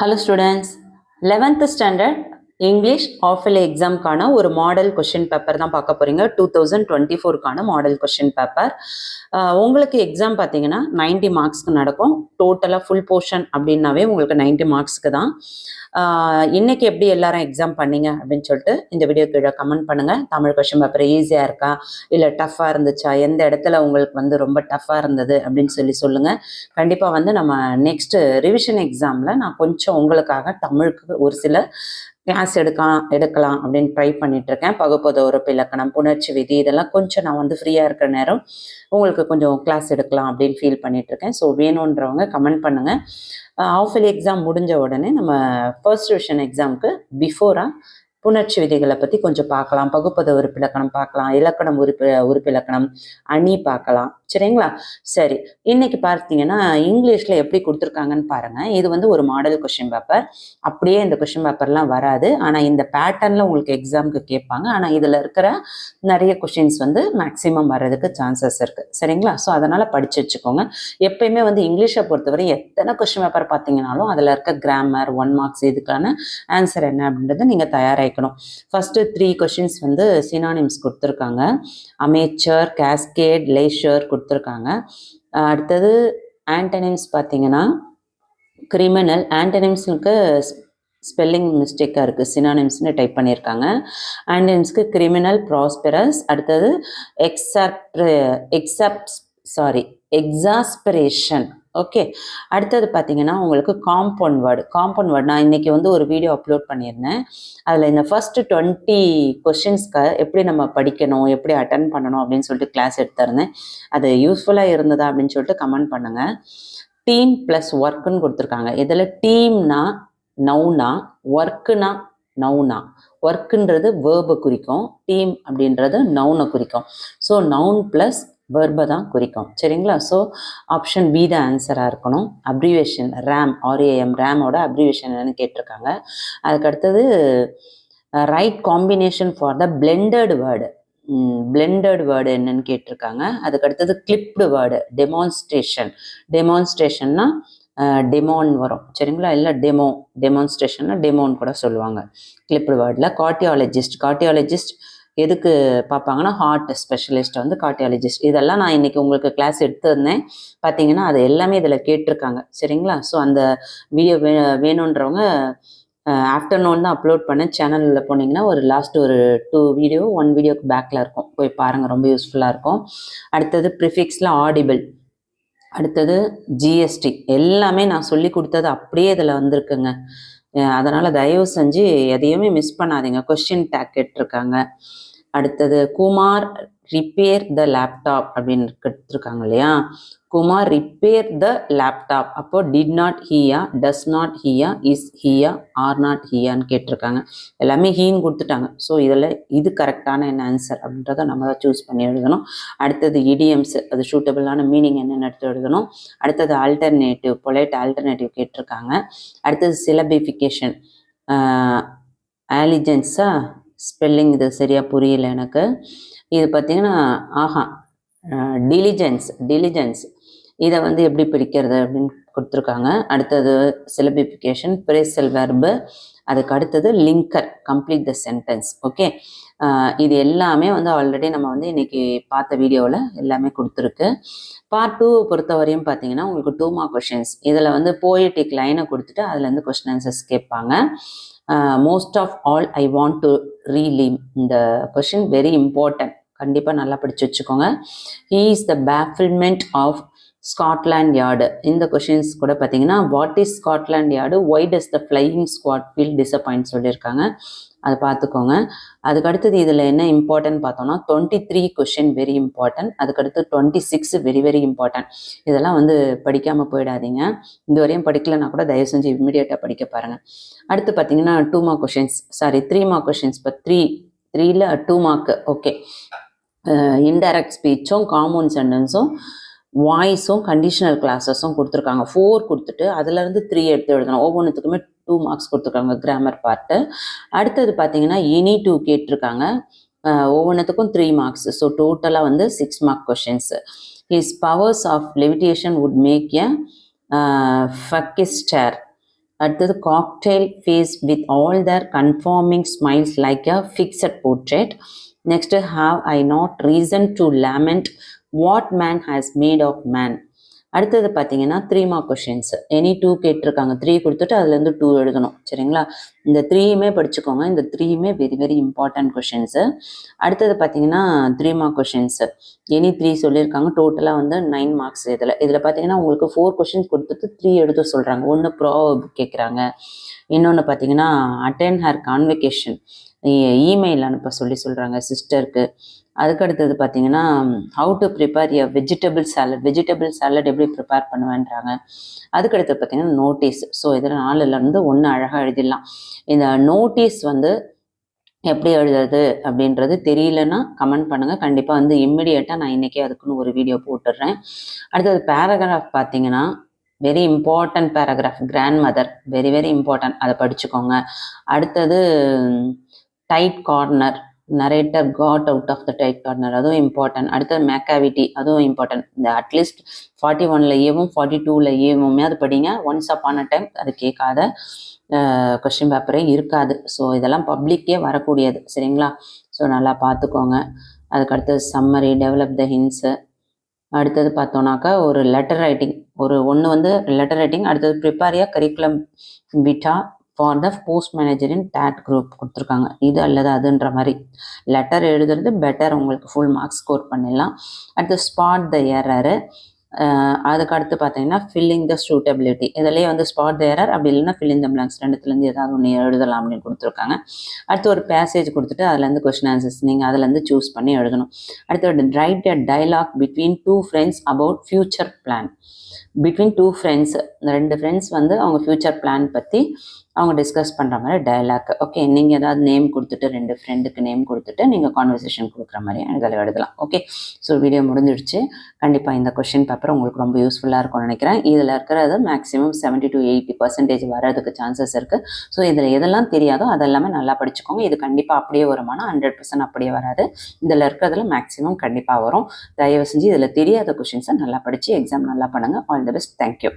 Hello students, 11th standard English half-yearly exam கான ஒரு model question paper தான் பார்க்க போறீங்க. 2024 கான மாடல் கொஸ்டின் பேப்பர். உங்களுக்கு எக்ஸாம் பார்த்தீங்கன்னா 90 மார்க்ஸ்க்கு நடக்கும். டோட்டலாக ஃபுல் போர்ஷன் அப்படின்னாவே உங்களுக்கு 90 மார்க்ஸ்க்கு தான். இன்னைக்கு எப்படி எல்லாரும் எக்ஸாம் பண்ணீங்க அப்படின்னு சொல்லிட்டு இந்த வீடியோ கீழே கமெண்ட் பண்ணுங்க. தமிழ் கொஸ்டின் பேப்பர் ஈஸியாக இருக்கா இல்லை டஃப்பாக இருந்துச்சா, எந்த இடத்துல உங்களுக்கு வந்து ரொம்ப டஃப்பாக இருந்தது அப்படின்னு சொல்லுங்க. கண்டிப்பாக வந்து நம்ம நெக்ஸ்ட் ரிவிஷன் எக்ஸாமில் நான் கொஞ்சம் உங்களுக்காக தமிழுக்கு ஒரு சில கிளாஸ் எடுக்கலாம் அப்படின்னு ட்ரை பண்ணிட்டு இருக்கேன். பகுப்பத உறுப்பு இலக்கணம், புணர்ச்சி விதி, இதெல்லாம் கொஞ்சம் நான் வந்து ஃப்ரீயாக இருக்கிற நேரம் உங்களுக்கு கொஞ்சம் கிளாஸ் எடுக்கலாம் அப்படின்னு ஃபீல் பண்ணிட்டு இருக்கேன். ஸோ வேணுன்றவங்க கமெண்ட் பண்ணுங்க. ஹாஃப் இயர்லி எக்ஸாம் முடிஞ்ச உடனே நம்ம ஃபர்ஸ்ட் டிவிஷன் எக்ஸாமுக்கு பிஃபோராக புணர்ச்சி விதிகளை பற்றி கொஞ்சம் பார்க்கலாம். பகுப்பத உறுப்பிலக்கணம் பார்க்கலாம், இலக்கணம் உறுப்பிலக்கணம், அணி பார்க்கலாம். சரிங்களா? சரி, இன்னைக்கு பார்த்தீங்கன்னா இங்கிலீஷில் எப்படி கொடுத்துருக்காங்கன்னு பாருங்கள். இது வந்து ஒரு மாடல் கொஸ்டின் பேப்பர். அப்படியே இந்த கொஸ்டின் பேப்பர்லாம் வராது, ஆனால் இந்த பேட்டர்னில் உங்களுக்கு எக்ஸாமுக்கு கேட்பாங்க. ஆனால் இதில் இருக்கிற நிறைய கொஸ்டின்ஸ் வந்து மேக்ஸிமம் வர்றதுக்கு சான்சஸ் இருக்குது. சரிங்களா? ஸோ அதனால் படித்து வச்சுக்கோங்க. எப்பயுமே வந்து இங்கிலீஷை பொறுத்தவரை எத்தனை கொஸ்டின் பேப்பர் பார்த்தீங்கன்னாலும் அதில் இருக்க கிராமர், 1 மார்க்ஸ் இதுக்கான ஆன்சர் என்ன அப்படின்றத நீங்கள் தயாராகிக்கணும். ஃபஸ்ட்டு 3 கொஸ்டின்ஸ் வந்து சினானிம்ஸ் கொடுத்துருக்காங்க. அமேச்சர், கேஸ்கேட், லேஷர் கொடுத்துருக்காங்க. அடுத்தது ஆன்டனிம்ஸ் பார்த்தீங்கன்னா கிரிமினல். ஆன்டனிம்ஸுக்கு ஸ்பெல்லிங் மிஸ்டேக்காக இருக்குது, சினானிம்ஸ்னு டைப் பண்ணியிருக்காங்க. ஆன்டனிம்ஸ்க்கு கிரிமினல், ப்ராஸ்பெரஸ். அடுத்தது எக்ஸாஸ்பிரேஷன். ஓகே, அடுத்தது பார்த்தீங்கன்னா உங்களுக்கு காம்பவுண்ட் வேர்டு. நான் இன்றைக்கி வந்து ஒரு வீடியோ அப்லோட் பண்ணியிருந்தேன். அதில் இந்த ஃபர்ஸ்ட் 20 கொஸ்டின்ஸ்க்கு எப்படி நம்ம படிக்கணும், எப்படி அட்டன் பண்ணணும் அப்படின்னு சொல்லிட்டு கிளாஸ் எடுத்திருந்தேன். அது யூஸ்ஃபுல்லாக இருந்ததா அப்படின்னு சொல்லிட்டு கமெண்ட் பண்ணுங்கள். டீம் ப்ளஸ் ஒர்க்குன்னு கொடுத்துருக்காங்க. இதில் டீம்னா நவுனா, ஒர்க்குனா நவுனா. ஒர்க்குன்றது வேர்பை குறிக்கும், டீம் அப்படின்றது நவுனை குறிக்கும். ஸோ நவுன் ப்ளஸ் வேர்பை தான் குறிக்கும். சரிங்களா? ஸோ ஆப்ஷன் பி தான் ஆன்சராக இருக்கணும். அப்ரிவேஷன் ரேம், ஆர்ஏஎம், ரேமோட அப்ரிவேஷன் என்னன்னு கேட்டிருக்காங்க. அதுக்கடுத்தது right combination for the blended word என்னன்னு கேட்டிருக்காங்க. அதுக்கடுத்தது கிளிப்டு வேர்டு, டெமான்ஸ்ட்ரேஷன்னா டெமோன் வரும். சரிங்களா? இல்லை டெமான்ஸ்ட்ரேஷன்னா டெமோன் கூட சொல்லுவாங்க. கிளிப்டு வேர்டில் கார்டியாலஜிஸ்ட் எதுக்கு பார்ப்பாங்கன்னா ஹார்ட் ஸ்பெஷலிஸ்ட் வந்து கார்டியாலஜிஸ்ட். இதெல்லாம் நான் இன்றைக்கி உங்களுக்கு கிளாஸ் எடுத்திருந்தேன். பார்த்தீங்கன்னா அது எல்லாமே இதில் கேட்டிருக்காங்க. சரிங்களா? ஸோ அந்த வீடியோ வேணுன்றவங்க ஆஃப்டர்நூன் தான் அப்லோட் பண்ண சேனலில் போனீங்கன்னா ஒரு லாஸ்ட் ஒரு 1 வீடியோக்கு பேக்கில் இருக்கும், போய் பாருங்கள், ரொம்ப யூஸ்ஃபுல்லாக இருக்கும். அடுத்தது ப்ரிஃபிக்ஸில் ஆடிபிள், அடுத்தது ஜிஎஸ்டி, எல்லாமே நான் சொல்லி கொடுத்தது அப்படியே இதில் வந்திருக்குங்க. அதனால் தயவு செஞ்சு எதையுமே மிஸ் பண்ணாதீங்க. கொஸ்டின் டேக் கேட்டிருக்காங்க. அடுத்தது குமார் ரிப்பேர் த லேப்டாப் அப்படின்னு கேட்டிருக்காங்க இல்லையா? Kumar repair the laptop. அப்போ டிட் நாட் ஹீயா, டஸ் நாட் ஹீயா, இஸ் ஹீயா, ஆர் நாட் ஹீயான்னு கேட்டிருக்காங்க. எல்லாமே ஹீன்னு கொடுத்துட்டாங்க. ஸோ இதில் இது கரெக்டான என்ன ஆன்சர் அப்படின்றத நம்ம தான் சூஸ் பண்ணி எழுதணும். அடுத்தது இடியம்ஸ், அது சூட்டபிளான மீனிங் என்னென்னு எடுத்து எழுதணும். அடுத்தது ஆல்டர்னேட்டிவ், பொலைட் ஆல்டர்னேட்டிவ் கேட்டிருக்காங்க. அடுத்தது சிலபிஃபிகேஷன், ஆலிஜென்ஸா ஸ்பெல்லிங் இது சரியாக புரியல எனக்கு. இது பார்த்திங்கன்னா டிலிஜென்ஸ் இதை வந்து எப்படி பிரிக்கிறது அப்படின்னு கொடுத்துருக்காங்க. அடுத்தது சிலபிஃபிகேஷன், பிரேசல் வெர்பு. அதுக்கு அடுத்தது linker, complete the sentence. Okay, இது எல்லாமே வந்து ஆல்ரெடி நம்ம வந்து இன்னைக்கு பார்த்த வீடியோவில் எல்லாமே கொடுத்துருக்கு. பார்ட் 2 பொறுத்தவரையும் பார்த்தீங்கன்னா உங்களுக்கு 2 மார்க் கொஷின்ஸ். இதில் வந்து போயட்டிக் லைனை கொடுத்துட்டு அதுலேருந்து கொஸ்டின் ஆன்சர்ஸ் கேட்பாங்க. Most of all I want to relieve, இந்த கொஷின் வெரி இம்பார்ட்டன்ட், கண்டிப்பாக நல்லா படித்து வச்சுக்கோங்க. He is the bafflement of Scotland Yard. இந்த கொஷின்ஸ் கூட பார்த்தீங்கன்னா what is Scotland Yard, why does the flying squad feel disappoint சொல்லியிருக்காங்க, அதை பார்த்துக்கோங்க. அதுக்கடுத்தது இதில் என்ன இம்பார்ட்டன்ட் பார்த்தோம்னா 23 கொஷின் வெரி இம்பார்ட்டன்ட். அதுக்கடுத்து 26 வெரி வெரி இம்பார்ட்டன்ட். இதெல்லாம் வந்து படிக்காமல் போயிடாதீங்க. இந்த வரையும் படிக்கலைன்னா கூட தயவு செஞ்சு இம்மிடியேட்டாக படிக்க பாருங்கள். அடுத்து பார்த்தீங்கன்னா 2 மார்க் கொஷின்ஸ், 3 மார்க் கொஷின்ஸ். இப்போ 3ல் 2 மார்க்கு. ஓகே, இன்டைரக்ட் ஸ்பீச்சும், காம்பவுண்ட் சென்டென்ஸும், வாய்ஸும், கண்டிஷனல் கிளாஸஸும் கொடுத்துருக்காங்க. 4 கொடுத்துட்டு அதுலேருந்து 3 எடுத்து எழுதணும். ஒவ்வொன்றுத்துக்குமே 2 மார்க்ஸ் கொடுத்துருக்காங்க கிராமர் பார்ட்டு. அடுத்தது பார்த்தீங்கன்னா எனி 2 கேட்டிருக்காங்க. ஒவ்வொன்றுத்துக்கும் 3 மார்க்ஸ். ஸோ டோட்டலாக வந்து 6 mark questions. His powers of levitation would make a fakester. அடுத்தது cocktail face with all their conforming smiles like a fixed portrait. Next, have I not reason to lament what man has made of man. அடுத்தது பார்த்தீங்கன்னா 3 mark questions. Any 2 கேட்டிருக்காங்க. 3 கொடுத்துட்டு அதுலேருந்து 2 எழுதணும். சரிங்களா? இந்த 3யுமே படிச்சுக்கோங்க. இந்த 3யுமே வெரி வெரி இம்பார்ட்டன்ட் கொஷின்ஸு. அடுத்தது பார்த்தீங்கன்னா 3 மார்க் கொஷின்ஸு. எனி 3 சொல்லியிருக்காங்க. டோட்டலாக வந்து 9 மார்க்ஸ் இதில் பார்த்தீங்கன்னா உங்களுக்கு 4 கொஷின்ஸ் கொடுத்துட்டு 3 எழுத சொல்கிறாங்க. ஒன்று ப்ராவர்ப் கேட்குறாங்க. இன்னொன்று பார்த்தீங்கன்னா அட்டெண்ட் ஹர் கான்வெகேஷன், இமெயில் அனுப்ப சொல்கிறாங்க சிஸ்டருக்கு. அதுக்கடுத்தது பார்த்தீங்கன்னா how to prepare a vegetable salad எப்படி ப்ரிப்பேர் பண்ணுவேன்றாங்க. அதுக்கடுத்து பார்த்தீங்கன்னா நோட்டீஸ். ஸோ இதில் 4லேருந்து 1 அழகாக எழுதிடலாம். இந்த நோட்டீஸ் வந்து எப்படி எழுதுறது அப்படின்றது தெரியலன்னா கமெண்ட் பண்ணுங்கள். கண்டிப்பாக வந்து இம்மிடியேட்டாக நான் இன்றைக்கி அதுக்குன்னு ஒரு வீடியோ போட்டுடுறேன். அடுத்தது பேராகிராஃப் பார்த்தீங்கன்னா very important paragraph, grandmother, very very important, அதை படிச்சுக்கோங்க. அடுத்தது tight corner, narrator caught out of the tight corner, அதுவும் இம்பார்ட்டன்ட். அடுத்தது மேக்காவிட்டி, அதுவும் இம்பார்ட்டன்ட். இந்த அட்லீஸ்ட் 41ல் ஏவும் 42ல் ஏவுமே அது படிங்க. ஒன்ஸ் அப்பான் அ டைம் அது கேட்காத கொஸ்டின் பேப்பரே இருக்காது. ஸோ இதெல்லாம் பப்ளிக்கே வரக்கூடியது. சரிங்களா? ஸோ நல்லா பார்த்துக்கோங்க. அதுக்கடுத்தது சம்மரி, டெவலப் த ஹின்ஸு. அடுத்தது பார்த்தோன்னாக்கா ஒரு லெட்டர் ரைட்டிங், ஒன்று வந்து லெட்டர் ரைட்டிங். அடுத்தது ப்ரிப்பேரியா கரிக்குலம் விட்டா for the post manager in date group கொடுத்துருக்காங்க. இது அல்லது அதுன்ற மாதிரி லெட்டர் எழுதுறது பெட்டர், உங்களுக்கு ஃபுல் மார்க்ஸ் ஸ்கோர் பண்ணிடலாம். அடுத்து ஸ்பாட் த எரரு. அதுக்கு பார்த்தீங்கன்னா ஃபில்லிங் த சூட்டபிலிட்டி. இதிலே வந்து ஸ்பாட் த எரர், அப்படி இல்லைன்னா ஃபில்லிங் த பிளாங்க்ஸ், ரெண்டுத்துலேருந்து ஏதாவது ஒன்று எழுதலாம் அப்படின்னு கொடுத்துருக்காங்க. அடுத்து ஒரு பேசேஜ் கொடுத்துட்டு அதுலேருந்து கொஸ்டின் ஆன்சர்ஸ் நீங்கள் அதுலேருந்து சூஸ் பண்ணி எழுதணும். அடுத்து right a dialogue between 2 friends about future plan. Between 2 friends, 2 friends வந்து அவங்க ஃபியூச்சர் பிளான் பற்றி அவங்க டிஸ்கஸ் பண்ணுற மாதிரி டைலாக். ஓகே, நீங்கள் ஏதாவது நேம் கொடுத்துட்டு 2 ஃப்ரெண்டுக்கு நேம் கொடுத்துட்டு நீங்கள் கான்வர்சேஷன் கொடுக்குற மாதிரி இதில் எழுதலாம். ஓகே, ஸோ வீடியோ முடிஞ்சிடுச்சு. கண்டிப்பாக இந்த கொஷின் பேப்பர் உங்களுக்கு ரொம்ப யூஸ்ஃபுல்லாக இருக்கும்னு நினைக்கிறேன். இதில் இருக்கிறது மேக்ஸிமம் 70 to 80% வரதுக்கு சான்சஸ் இருக்குது. ஸோ இதில் எதெல்லாம் தெரியாதோ அதெல்லாமே நல்லா படிச்சுக்கோங்க. இது கண்டிப்பாக அப்படியே வருமானா 100% அப்படியே வராது. இதில் இருக்கிறதுல மேக்ஸிமம் கண்டிப்பாக வரும். தயவு செஞ்சு இதில் தெரியாத கொஷின்ஸை நல்லா படித்து எக்ஸாம் நல்லா பண்ணுங்கள். All the best. தேங்க்யூ.